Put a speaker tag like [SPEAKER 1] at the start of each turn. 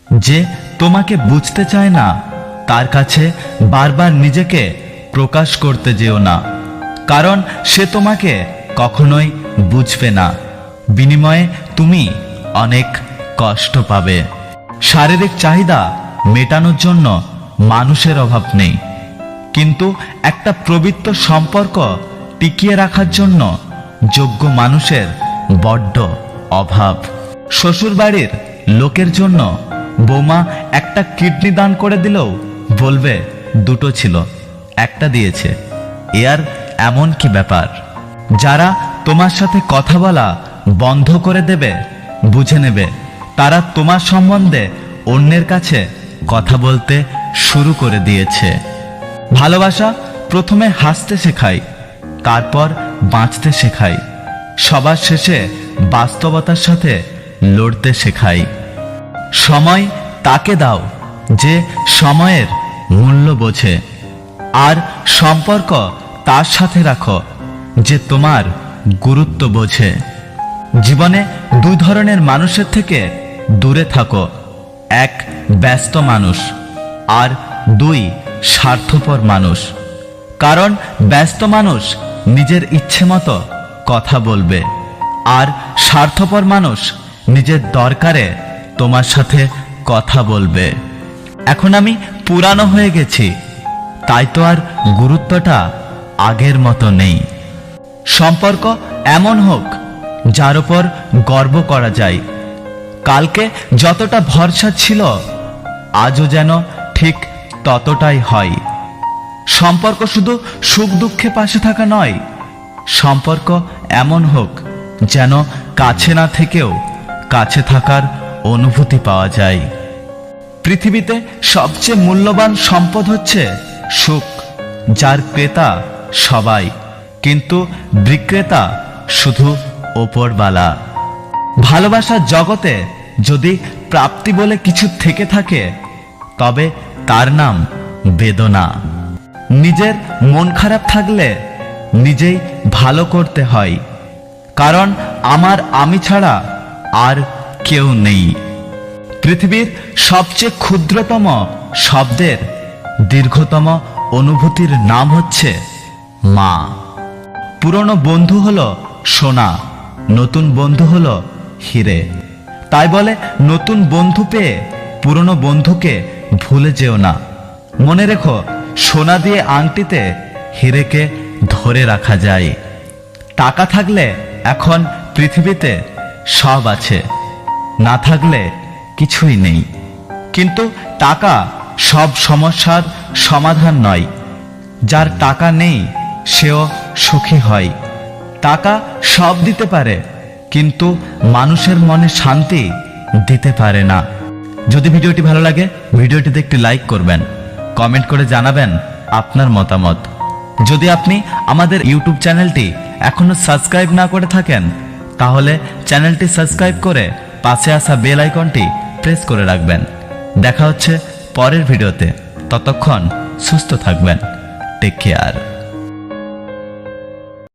[SPEAKER 1] যে তোমাকে বুঝতে চায় না তার কাছে বারবার নিজেকে প্রকাশ করতে যেও না, কারণ সে তোমাকে কখনোই বুঝবে না। বিনিময়ে তুমি অনেক কষ্ট পাবে। শারীরিক চাহিদা মেটানোর জন্য মানুষের অভাব নেই, কিন্তু একটা পবিত্র সম্পর্ক টিকিয়ে রাখার জন্য যোগ্য মানুষের বড্ড অভাব। শ্বশুরবাড়ির লোকের জন্য বৌমা একটা কিডনি দান করে দিলেও বলবে দুটো ছিল, একটা দিয়েছে। এ আর এমন কি ব্যাপার? যারা তোমার সাথে কথা বলা বন্ধ করে দেবে, বুঝে নেবে তারা তোমার সম্বন্ধে অন্যের কাছে কথা বলতে শুরু করে দিয়েছে। ভালোবাসা প্রথমে হাসতে শেখায়, তারপর বাঁচতে শেখায়, সবার শেষে বাস্তবতার সাথে লড়তে শেখায়। সময় তাকে দাও যে সময়ের মূল্য বোঝে, আর সম্পর্ক তার সাথে রাখো যে তোমার গুরুত্ব বোঝে। জীবনে দুই ধরনের মানুষের থেকে দূরে থাকো, এক ব্যস্ত মানুষ আর দুই স্বার্থপর মানুষ। কারণ ব্যস্ত মানুষ নিজের ইচ্ছে মতো কথা বলবে, আর স্বার্থপর মানুষ নিজের দরকারে তোমার সাথে কথা বলবে। এখন আমি পুরানো হয়ে গেছি, তাই তো আর গুরুত্বটা আগের মতো নেই। সম্পর্ক এমন হোক যার উপর গর্ব করা যায়। কালকে যতটা ভরসা ছিল আজও যেন ঠিক ততটাই হয়। সম্পর্ক শুধু সুখ দুঃখে পাশে থাকা নয়, সম্পর্ক এমন হোক যেন কাছে না থেকেও কাছে থাকার অনুভূতি পাওয়া যায়। পৃথিবীতে সবচেয়ে মূল্যবান সম্পদ হচ্ছে সুখ, যার ক্রেতা সবাই, কিন্তু বিক্রেতা শুধু ওপরওয়ালা। ভালোবাসার জগতে যদি প্রাপ্তি বলে কিছু থেকে থাকে তবে তার নাম বেদনা। নিজের মন খারাপ থাকলে নিজেই ভালো করতে হয়, কারণ আমার আমি ছাড়া আর কেউ নেই। পৃথিবীর সবচেয়ে ক্ষুদ্রতম শব্দের দীর্ঘতম অনুভূতির নাম হচ্ছে মা। পুরনো বন্ধু হলো সোনা, নতুন বন্ধু হলো হিরে। তাই বলে নতুন বন্ধু পেয়ে পুরনো বন্ধুকে ভুলে যেও না। মনে রেখো, সোনা দিয়ে আংটিতে হিরেকে ধরে রাখা যায়। টাকা থাকলে এখন পৃথিবীতে সব আছে, না থাকলে কিছুই নেই। কিন্তু টাকা সব সমস্যার সমাধান নয়। যার টাকা নেই সেও সুখী হয়। টাকা সব দিতে পারে, কিন্তু মানুষের মনে শান্তি দিতে পারে না। যদি ভিডিওটি ভালো লাগে ভিডিওটিতে একটি লাইক করবেন, কমেন্ট করে জানাবেন আপনার মতামত। যদি আপনি আমাদের ইউটিউব চ্যানেলটি এখনো সাবস্ক্রাইব না করে থাকেন তাহলে চ্যানেলটি সাবস্ক্রাইব করে পাশে আসা বেল আইকনটি প্রেস করে রাখবেন। দেখা হচ্ছে পরের ভিডিওতে, ততক্ষণ সুস্থ থাকবেন। Take care.